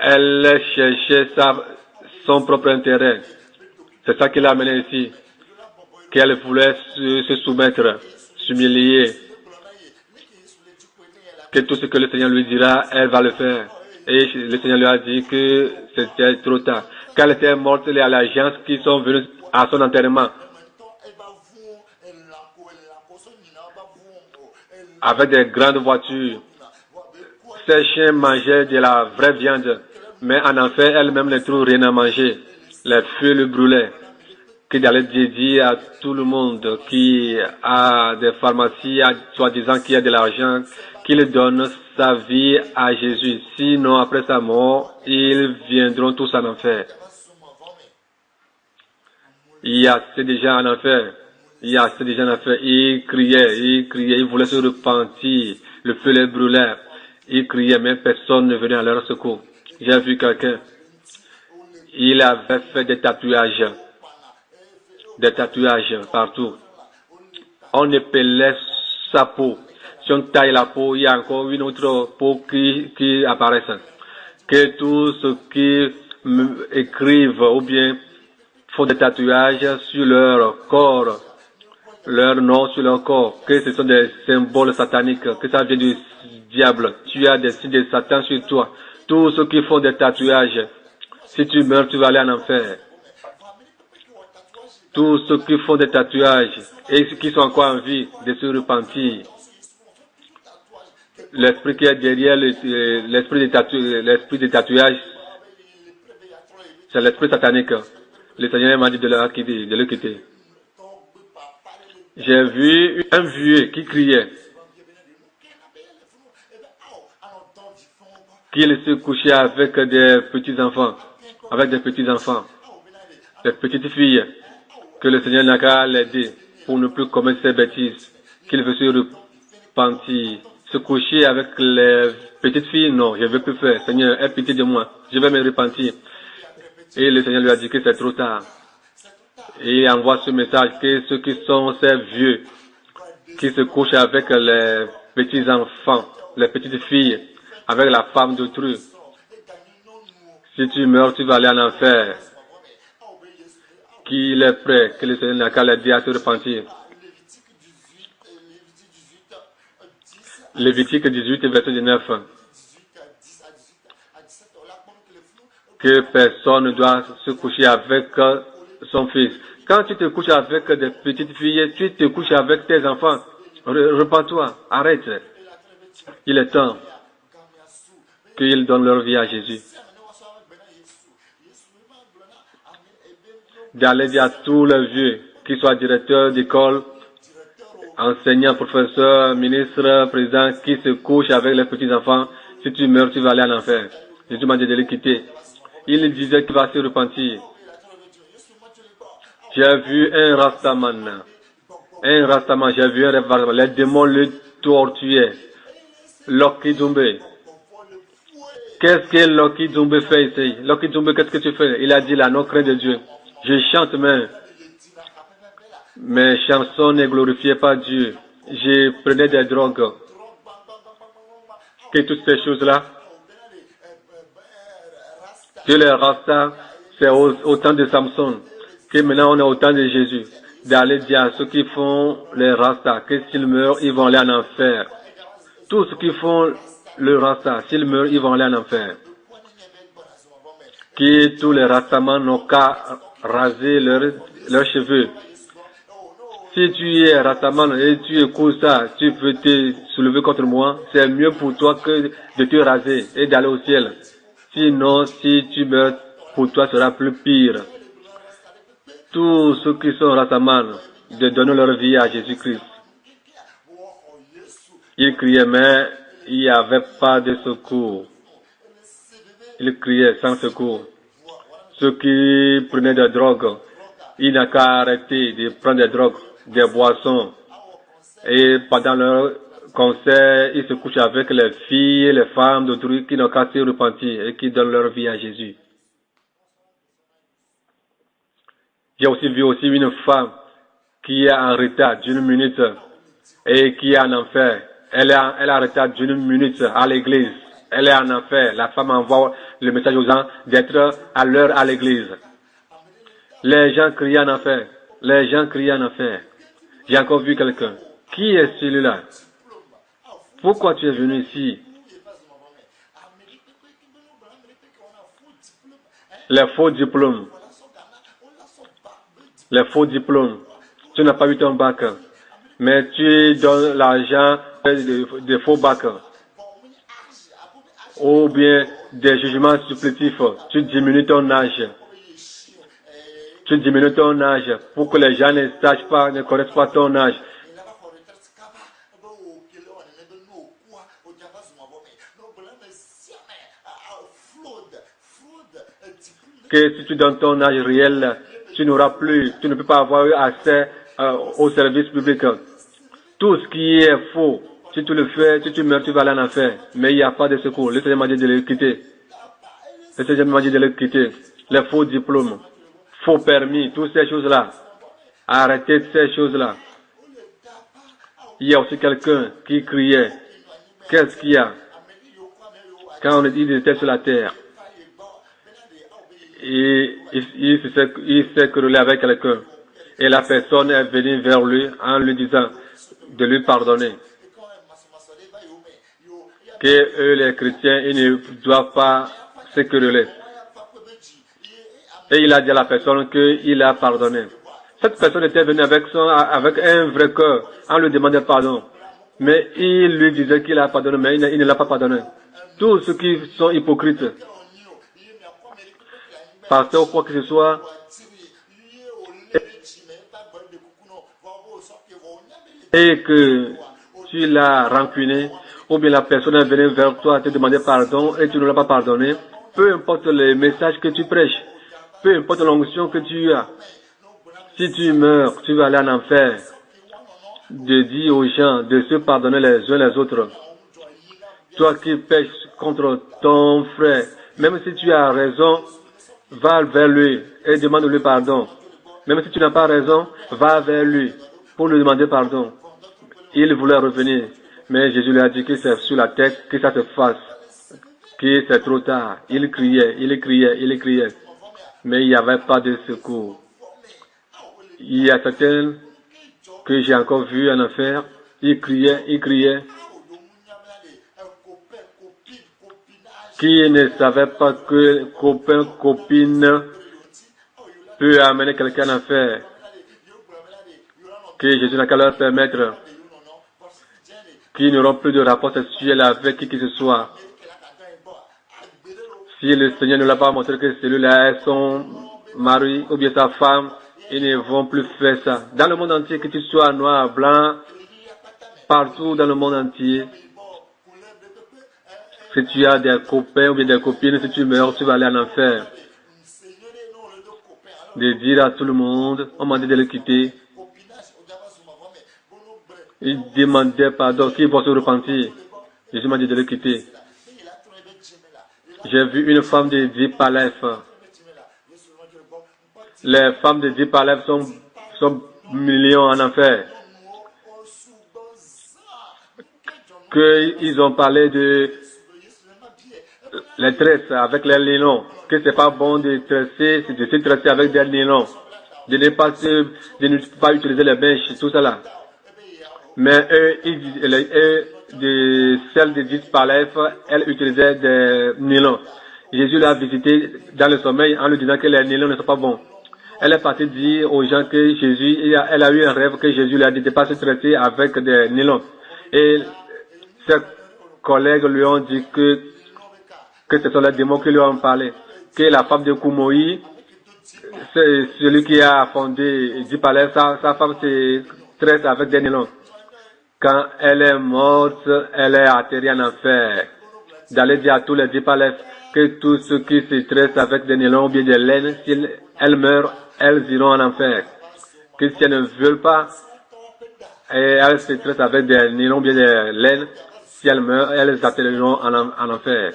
Elle cherchait son propre intérêt. C'est ça qui l'a amené ici. Qu'elle voulait se soumettre, s'humilier. Que tout ce que le Seigneur lui dira, elle va le faire. Et le Seigneur lui a dit que c'était trop tard. Quand elle était morte, il y a les gens qui sont venus à son enterrement. Avec des grandes voitures. Ces chiens mangeaient de la vraie viande. Mais en enfer, elle-même ne trouve rien à manger. Les feux le brûlaient. Qu'il allait dire à tout le monde qui a des pharmacies, soi-disant qui a de l'argent, qu'il donne sa vie à Jésus. Sinon, après sa mort, ils viendront tous en enfer. Il y a assez de gens en enfer. Il y a assez de gens en enfer. Ils criaient, ils voulaient se repentir. Le feu les brûlait. Ils criaient, mais personne ne venait à leur secours. J'ai vu quelqu'un. Il avait fait des tatouages partout. On épelait sa peau. Si on taille la peau, il y a encore une autre peau qui apparaît. Que tous ceux qui écrivent ou bien font des tatouages sur leur corps, leur nom sur leur corps, que ce sont des symboles sataniques, que ça vient du diable. Tu as des signes de Satan sur toi. Tous ceux qui font des tatouages, si tu meurs, tu vas aller en enfer. Tous ceux qui font des tatouages et ceux qui sont encore en vie de se repentir. L'esprit qui est derrière l'esprit des tatouages, c'est l'esprit satanique. Le Seigneur m'a dit de le quitter. J'ai vu un vieux qui criait qu'il se couchait avec des petits-enfants, des petites filles, que le Seigneur n'a qu'à l'aider pour ne plus commettre ces bêtises, qu'il veut se repentir, se coucher avec les petites filles, non, je ne veux plus faire. Seigneur, aie pitié de moi, je vais me repentir. Et le Seigneur lui a dit que c'est trop tard. Et il envoie ce message que ceux qui sont ces vieux, qui se couchent avec les petits-enfants, les petites filles, avec la femme d'autrui, si tu meurs, tu vas aller en enfer. Qu'il est prêt, que le Seigneur n'a qu'à l'aider à se repentir. Lévitique 18, verset 19. Que personne ne doit se coucher avec son fils. Quand tu te couches avec des petites filles, tu te couches avec tes enfants. Repends-toi, arrête. Il est temps qu'ils donnent leur vie à Jésus. D'aller dire à tous les vieux, qu'ils soient directeurs d'école, enseignants, professeurs, ministres, présidents, qui se couchent avec les petits-enfants, si tu meurs, tu vas aller en enfer. Jésus m'a dit de les quitter. Il disait qu'il va se repentir. J'ai vu un rastaman, j'ai vu un rastaman, les démons le tortuaient. Loki Doumbé. Qu'est-ce que Loki Doumbé fait ici? Loki Doumbé, qu'est-ce que tu fais? Il a dit la non-crainte de Dieu. Je chante, mais mes chansons ne glorifiaient pas Dieu. Je prenais des drogues. Que toutes ces choses-là, que les Rastas, c'est au temps de Samson, que maintenant on est au temps de Jésus, d'aller dire à ceux qui font les Rastas, que s'ils meurent, ils vont aller en enfer. Tous ceux qui font le Rasta, s'ils meurent, ils vont aller en enfer. Que tous les Rastamans n'ont qu'à raser leurs cheveux. Si tu es Rastaman et tu écoutes ça, tu peux te soulever contre moi, c'est mieux pour toi que de te raser et d'aller au ciel. Sinon, si tu meurs, pour toi sera plus pire. Tous ceux qui sont Rastaman, de donner leur vie à Jésus-Christ. Ils criaient, mais il n'y avait pas de secours. Ils criaient sans secours. Ceux qui prenaient des drogues, ils n'ont qu'à arrêter de prendre des drogues, des boissons. Et pendant leur concert, ils se couchent avec les filles, les femmes d'autrui qui n'ont qu'à se repentir et qui donnent leur vie à Jésus. J'ai aussi vu une femme qui est en retard d'une minute et qui est en enfer. Elle est en retard d'une minute à l'église. Elle est en enfer. La femme envoie le message aux gens d'être à l'heure à l'église. Les gens crient en enfer. Les gens crient en enfer. J'ai encore vu quelqu'un. Qui est celui-là? Pourquoi tu es venu ici? Les faux diplômes. Les faux diplômes. Tu n'as pas eu ton bac, mais tu donnes l'argent des faux bacs. Ou bien des jugements supplétifs. Tu diminues ton âge. Tu diminues ton âge pour que les gens ne sachent pas, ne connaissent pas ton âge. Que si tu donnes ton âge réel, tu n'auras plus, tu ne peux pas avoir accès au service public. Tout ce qui est faux, si tu le fais, si tu meurs, tu vas aller en enfer. Mais il n'y a pas de secours. Le Seigneur m'a dit de le quitter. Le Seigneur m'a dit de le quitter. Les faux diplômes, faux permis, toutes ces choses-là. Arrêtez ces choses-là. Il y a aussi quelqu'un qui criait. Qu'est-ce qu'il y a? Quand il était sur la terre. Et il s'est querellé avec quelqu'un. Et la personne est venue vers lui en lui disant de lui pardonner. Que eux, les chrétiens, ils ne doivent pas se quereller. Et il a dit à la personne qu'il a pardonné. Cette personne était venue avec un vrai cœur en lui demandant pardon. Mais il lui disait qu'il a pardonné, mais il ne l'a pas pardonné. Tous ceux qui sont hypocrites, pasteur ou quoi que ce soit, et que tu l'as rancuné, ou bien la personne est venue vers toi te demander pardon et tu ne l'as pas pardonné, peu importe les messages que tu prêches, peu importe l'onction que tu as, si tu meurs, tu vas aller en enfer. De dire aux gens de se pardonner les uns les autres. Toi qui pêches contre ton frère, même si tu as raison, va vers lui et demande-lui pardon. Même si tu n'as pas raison, va vers lui pour lui demander pardon. Il voulait revenir, mais Jésus lui a dit que c'est sur la tête que ça se fasse, que c'est trop tard. Il criait, mais il n'y avait pas de secours. Il y a certains que j'ai encore vu en enfer, il criait, qui ne savait pas que copain, copine peut amener quelqu'un en enfer, que Jésus n'a qu'à leur permettre, qu'ils n'auront plus de rapport sexuel avec qui que ce soit. Si le Seigneur ne l'a pas montré que celui-là est son mari ou bien sa femme, ils ne vont plus faire ça. Dans le monde entier, que tu sois noir, blanc, partout dans le monde entier, si tu as des copains ou bien des copines, si tu meurs, tu vas aller en enfer. De dire à tout le monde, on m'a dit de le quitter. Il demandait pardon, qu'il va se repentir. Jésus m'a dit de le quitter. J'ai vu une femme de Deep Aleph. Les femmes de Deep Aleph sont millions en enfer. Qu'ils ont parlé de les tresses avec les nylons, que c'est pas bon de tresser, de se tresser avec des nylons, de ne pas utiliser les bêches, tout ça là. Mais celles de Deep Aleph, elles utilisaient des nylons. Jésus l'a visité dans le sommeil en lui disant que les nylons ne sont pas bons. Elle est partie dire aux gens que elle a eu un rêve que Jésus lui a dit de ne pas se traiter avec des nylons. Et ses collègues lui ont dit que ce sont les démons qui lui ont parlé. Que la femme de Koumoï, c'est celui qui a fondé Deep Aleph, sa femme se traite avec des nylons. Quand elle est morte, elle est atterrie en enfer. D'aller dire à tous les Deep Aleph que tous ceux qui se traitent avec des nylons ou bien des laines, si elles meurent, elles iront en enfer. Que si elles ne veulent pas, et elles se traitent avec des nylons ou bien des laines, si elles meurent, elles atterriront en enfer.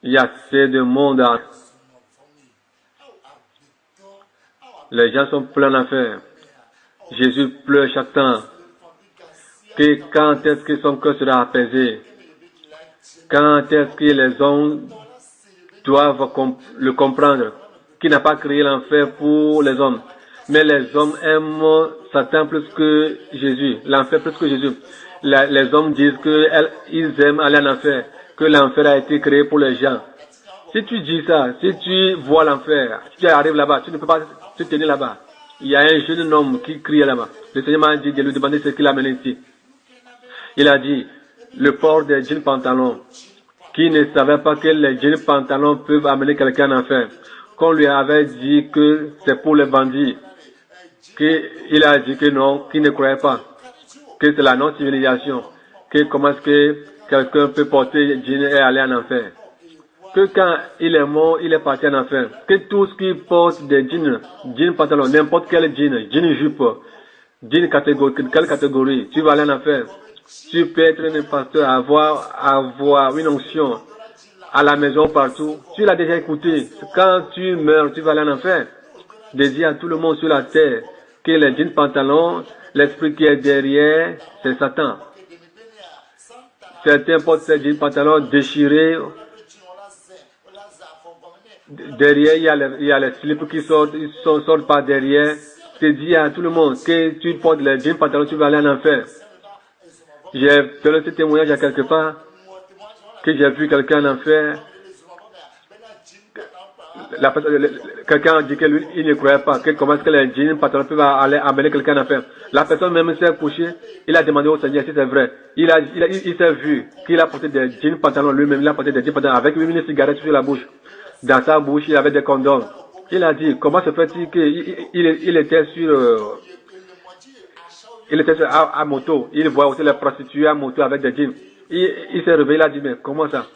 Il y a assez de monde. Les gens sont pleins d'enfer. Jésus pleure chaque temps. Que quand est-ce que son cœur sera apaisé? Quand est-ce que les hommes doivent le comprendre, qui n'a pas créé l'enfer pour les hommes. Mais les hommes aiment Satan plus que Jésus, l'enfer plus que Jésus. Les hommes disent qu'ils aiment aller en enfer, que l'enfer a été créé pour les gens. Si tu dis ça, si tu vois l'enfer, si tu arrives là-bas, tu ne peux pas te tenir là-bas. Il y a un jeune homme qui crie là-bas. Le Seigneur m'a dit de lui demander ce qu'il a amené ici. Il a dit, le port des jeans pantalons, qui ne savait pas que les jeans pantalons peuvent amener quelqu'un en enfer. Qu'on lui avait dit que c'est pour les bandits. Il a dit que non, qu'il ne croyait pas. Que c'est la non-civilisation. Que comment est-ce que quelqu'un peut porter jeans et aller en enfer. Que quand il est mort, il est parti en enfer. Que tout ce qui porte des jeans pantalons, n'importe quel jean jupe, jean catégorie, quelle catégorie, tu vas aller en enfer. Tu peux être un pasteur, avoir une onction à la maison partout. Tu l'as déjà écouté. Quand tu meurs, tu vas aller en enfer. Désire à tout le monde sur la terre que les jeans pantalons, l'esprit qui est derrière, c'est Satan. Certains portent ces jeans pantalons déchirés. Derrière, il y a les slips qui sortent par derrière. Dis à tout le monde que tu portes les jeans pantalons, tu vas aller en enfer. J'ai fait ce témoignage à quelque part, que j'ai vu quelqu'un en enfer. Quelqu'un a dit que lui, il ne croyait pas, que comment est-ce que les jeans pantalons peuvent aller amener quelqu'un en enfer. La personne même s'est couchée, il a demandé au Seigneur si c'est vrai. Il s'est vu qu'il a porté des jeans pantalons lui-même, il a porté des jeans pantalons avec une cigarette sur la bouche. Dans sa bouche, il avait des condoms. Il a dit, comment se fait-il qu'il était sur... Il était à moto. Il voit aussi les prostituées à moto avec des jeans. Il s'est réveillé, il a dit, mais comment ça?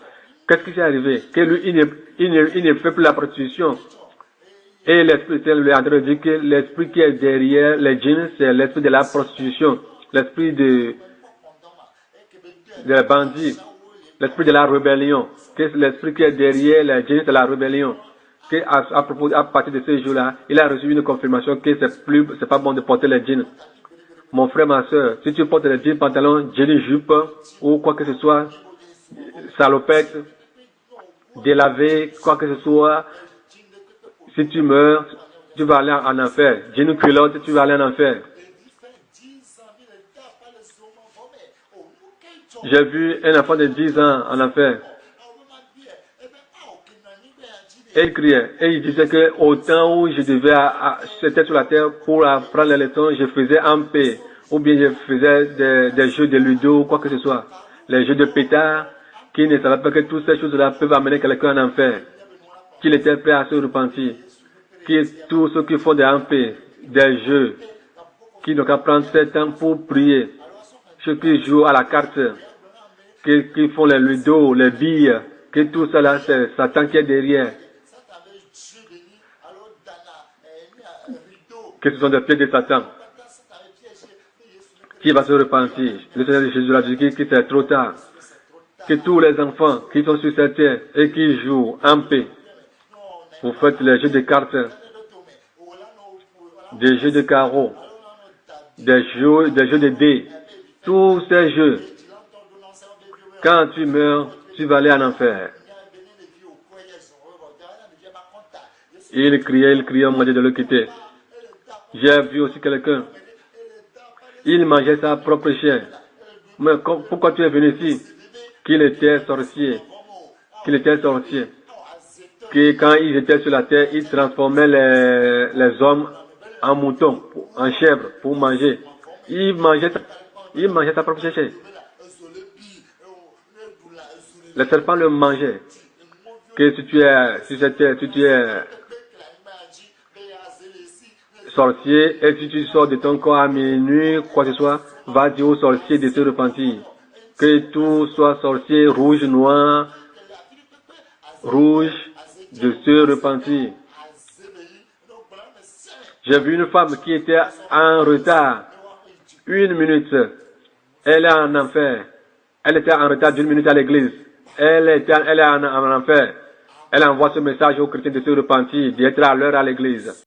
Qu'est-ce qui s'est arrivé? Que lui, il ne fait plus la prostitution. Et l'esprit lui a dit que l'esprit qui est derrière les jeans, c'est l'esprit de la prostitution. L'esprit des bandits. L'esprit de la rébellion. Que l'esprit qui est derrière les jeans, c'est la rébellion. Que à partir de ce jour-là, il a reçu une confirmation que c'est pas bon de porter les jeans. Mon frère, ma soeur, si tu portes des jeans pantalons, jeans jupe, ou quoi que ce soit, salopette, délavé, quoi que ce soit, si tu meurs, tu vas aller en enfer. Jeans culotte, tu vas aller en enfer. J'ai vu un enfant de 10 ans en enfer. Et il criait. Et il disait que au temps où j'étais sur la terre pour apprendre les leçons, je faisais en paix. Ou bien je faisais des jeux de ludo ou quoi que ce soit. Les jeux de pétard, qui ne savaient pas que toutes ces choses-là peuvent amener quelqu'un en enfer. Qu'il était prêt à se repentir. Que tous ceux qui font des paix, des jeux, qui n'ont qu'à prendre 7 temps pour prier. Ceux qui jouent à la carte, qui font les ludo, les billes, que tout cela c'est Satan qui est derrière. Que ce sont des pieds de Satan. Qui va se repentir? Le Seigneur de Jésus a dit que c'est trop tard. Que tous les enfants qui sont sur cette terre et qui jouent en paix, vous faites les jeux de cartes, des jeux de carreaux, des jeux de dés, tous ces jeux. Quand tu meurs, tu vas aller en enfer. Il criait, on m'a dit de le quitter. J'ai vu aussi quelqu'un. Il mangeait sa propre chair. Mais pourquoi tu es venu ici? Qu'il était sorcier. Que quand ils étaient sur la terre, ils transformaient les hommes en moutons, en chèvres, pour manger. Il mangeait sa propre chair. Le serpent le mangeait. Que si tu es sorcier, et si tu sors de ton corps à minuit, quoi que ce soit, va dire au sorcier de se repentir. Que tout soit sorcier, rouge, noir, rouge, de se repentir. J'ai vu une femme qui était en retard. 1 minute. Elle est en enfer. Elle était en retard d'1 minute à l'église. Elle est en enfer. Elle envoie ce message aux chrétiens de se repentir, d'être à l'heure à l'église.